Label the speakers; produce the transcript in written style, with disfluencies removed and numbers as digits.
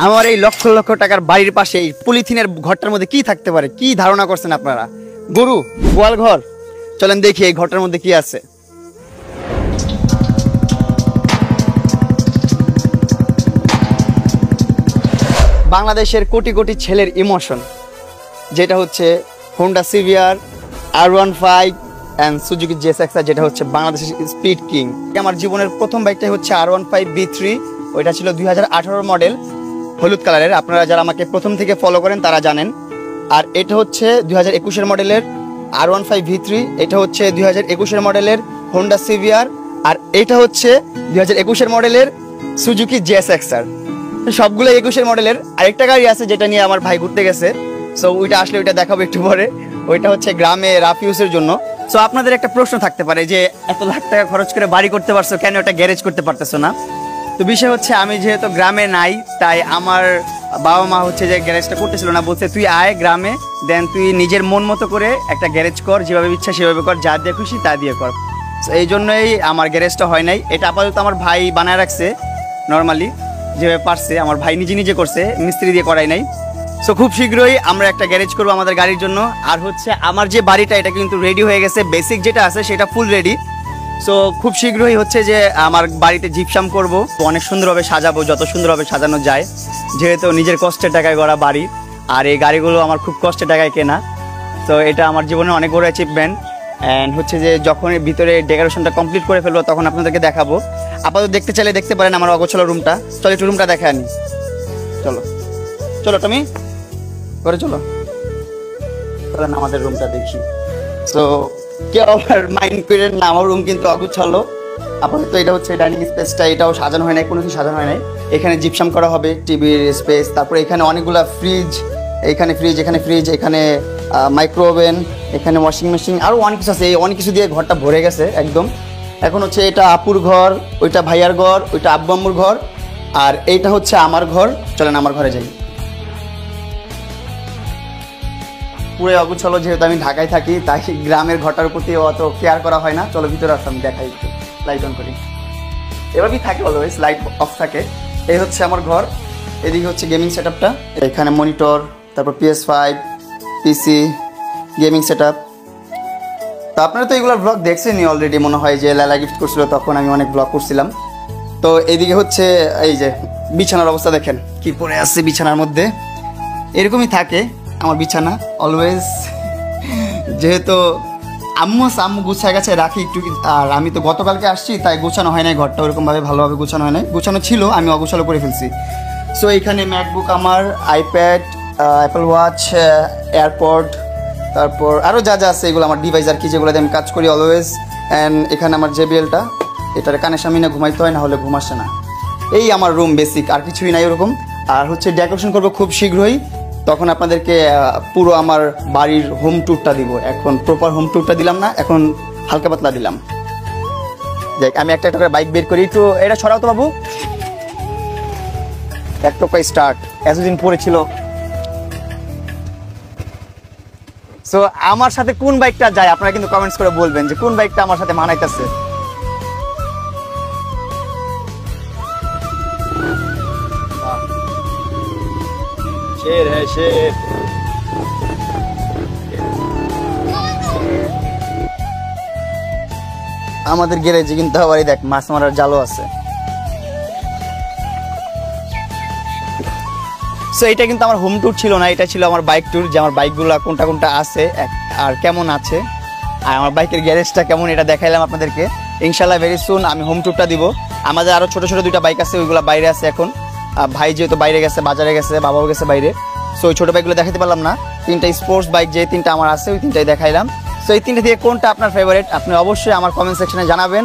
Speaker 1: আমার এই লক্ষ লক্ষ টাকার বাড়ির পাশে এই পলিথিনের ঘরটার মধ্যে কি থাকতে পারে? কি ধারণা করছেন আপনারা? গরু, গোয়াল ঘর? চলেন দেখি এই ঘরটার মধ্যে কি আছে। বাংলাদেশের কোটি কোটি ছেলের ইমোশন, যেটা হচ্ছে Honda CBR, R15 and Suzuki GSXR, যেটা হচ্ছে বাংলাদেশের স্পিড কিং। আমার জীবনের প্রথম বাইকটাই হচ্ছে R15 B3। ওইটা ছিল 2018 মডেল, হলুদ কালারের। আপনারা যারা আমাকে প্রথম থেকে ফলো করেন তারা জানেন। আর এটা হচ্ছে 2021 মডেলের R15 V3। এটা হচ্ছে 2021 মডেলের হোন্ডা সিভিআর। আর এটা হচ্ছে 2021 মডেলের সুজুকি জেএসএক্সআর। সবগুলো 21 মডেলের। আরেকটা গাড়ি আছে যেটা নিয়ে আমার ভাই ঘুরতে গেছে, সো ওইটা আসলে ওইটা দেখাবো একটু পরে। ওইটা হচ্ছে গ্রামে রাফ ইউজের জন্য। সো আপনাদের একটা প্রশ্ন থাকতে পারে যে এত লাখ টাকা খরচ করে বাড়ি করতে পারছো, কেন ওটা গ্যারেজ করতে পারতেছো না? তো বিষয় হচ্ছে আমি যেহেতু গ্রামে নাই, তাই আমার বাবা মা হচ্ছে যে গ্যারেজটা করতেছিল না। বলছে তুই আয় গ্রামে, দেন তুই নিজের মন মতো করে একটা গ্যারেজ কর, যেভাবে ইচ্ছা সেভাবে কর, যা দিয়ে খুশি তা দিয়ে কর। এই জন্যই আমার গ্যারেজটা হয় নাই। এটা আপাতত আমার ভাই বানায় রাখছে নর্মালি, যেভাবে পারছে। আমার ভাই নিজে নিজে করছে, মিস্ত্রি দিয়ে করাই নাই। সো খুব শীঘ্রই আমরা একটা গ্যারেজ করবো আমাদের গাড়ির জন্য। আর হচ্ছে আমার যে বাড়িটা, এটা কিন্তু রেডি হয়ে গেছে, বেসিক যেটা আছে সেটা ফুল রেডি। সো খুব শীঘ্রই হচ্ছে যে আমার বাড়িতে জিপসাম করব, অনেক সুন্দরভাবে সাজাবো, যত সুন্দরভাবে সাজানো যায়, যেহেতু নিজের কষ্টের টাকায় গড়া বাড়ি। আর এই গাড়িগুলো আমার খুব কষ্টের টাকায় কেনা। তো এটা আমার জীবনের অনেক বড় অ্যাচিভমেন্ট। অ্যান্ড হচ্ছে যে যখন ভিতরে ডেকোরেশনটা কমপ্লিট করে ফেলবো তখন আপনাদেরকে দেখাবো। আপাতত দেখতে চাইলে দেখতে পারেন আমার অগোছালো রুমটা। চলো একটু রুমটা দেখে আনি। চলো চলো তুমি করে চলো, চলেন আমাদের রুমটা দেখি। সো কেউ আবার মাইন্ড করেন না, আমার রুম কিন্তু অগোছালো। আপাতত এটা হচ্ছে ডাইনিং স্পেসটা, এটাও সাজানো হয় নাই, কোনো কিছু সাজানো হয় নাই। এখানে জিপসাম করা হবে, টিভির স্পেস, তারপরে এখানে অনেকগুলো ফ্রিজ, এখানে ফ্রিজ, এখানে ফ্রিজ, এখানে মাইক্রো ওভেন, এখানে ওয়াশিং মেশিন, আরও অনেক কিছু আছে। এই অনেক কিছু দিয়ে ঘরটা ভরে গেছে একদম। এখন হচ্ছে এটা আপুর ঘর, ওইটা ভাইয়ার ঘর, ওইটা আব্বু আম্মুর ঘর, আর এইটা হচ্ছে আমার ঘর। চলেন আমার ঘরে যাই। পুরো অগুছালো, যেহেতু আমি ঢাকায় থাকি তাই গ্রামের ঘরটার প্রতি অত কেয়ার করা হয় না। চলো ভিতরে আসলাম, দেখাই একটু। লাইট অন করি, এভাবেই থাকে অলওয়েজ, লাইট অফ থাকে। এই হচ্ছে আমার ঘর। এদিকে হচ্ছে গেমিং সেট আপটা, এখানে মনিটর, তারপর PS5, PC, gaming set up. তো আপনারা তো এগুলোর ব্লগ দেখছেনই অলরেডি, মনে হয় যে লালা গিফট করছিল তখন আমি অনেক ব্লগ করছিলাম। তো এইদিকে হচ্ছে এই যে বিছানার অবস্থা দেখেন কি পরে আছে বিছানার মধ্যে। এরকমই থাকে আমার বিছানা অলওয়েজ, যেহেতু আম্মু গুছায় গেছে রাখি একটু। আর আমি তো গতকালকে আসছি, তাই গোছানো হয় নাই ঘরটা, ওরকমভাবে ভালোভাবে গোছানো হয় নাই। গোছানো ছিল, আমি অগোছালো করে ফেলছি। সো এখানে ম্যাকবুক আমার, আইপ্যাড, অ্যাপল ওয়াচ, এয়ারপড, তারপর আরও যা যা আছে এগুলো আমার ডিভাইস আর কি, যেগুলোতে আমি কাজ করি অলওয়েজ। অ্যান্ড এখানে আমার JBLটা, এটার কানে সামনে না ঘুমাইতে হয়, না হলে ঘুম আসে না। এই আমার রুম বেসিক, আর কিছুই নাই ওরকম। আর হচ্ছে ডেকোরেশন করবো খুব শীঘ্রই, তখন আপনাদেরকে পুরো আমার বাড়ির হোম ট্যুরটা দিব। এখন প্রপার হোম ট্যুরটা দিলাম না, এখন হালকা পাতলা দিলাম। দেখ আমি একটা একটা করে বাইক বের করি, একটু এটা ছড়াও তো বাবু। এক টোকা স্টার্ট, এতদিন পরে ছিল। সো আমার সাথে কোন বাইকটা যায় আপনারা কিন্তু কমেন্টস করে বলবেন যে কোন বাইকটা আমার সাথে মানাইতেছে। शेर है शेर। আমাদের গ্যারেজে কিন্তু আবার দেখ মাছ মারার জালও আছে। সো এটা কিন্তু আমার হোম ট্যুর ছিল না, এটা ছিল আমার বাইক ট্যুর, যে আমার বাইকগুলো কোনটা কোনটা আছে আর কেমন আছে, আর আমার বাইকের গ্যারেজটা কেমন, এটা দেখাইলাম আপনাদেরকে। ইনশাল্লাহ ভেরি সুন আমি হোম ট্যুরটা দিব। আমাদের আরও ছোটো ছোটো দুইটা বাইক আছে, ওইগুলো বাইরে আছে এখন। ভাই যেহেতু বাইরে গেছে, বাজারে গেছে, বাবাও গেছে বাইরে। সো ওই ছোটো বাইকগুলো দেখাতে পারলাম না। তিনটা স্পোর্টস বাইক যে তিনটা আমার আছে, ওই তিনটাই দেখাইলাম। সো এই তিনটা দিয়ে কোনটা আপনার ফেভারিট আপনি অবশ্যই আমার কমেন্ট সেকশনে জানাবেন।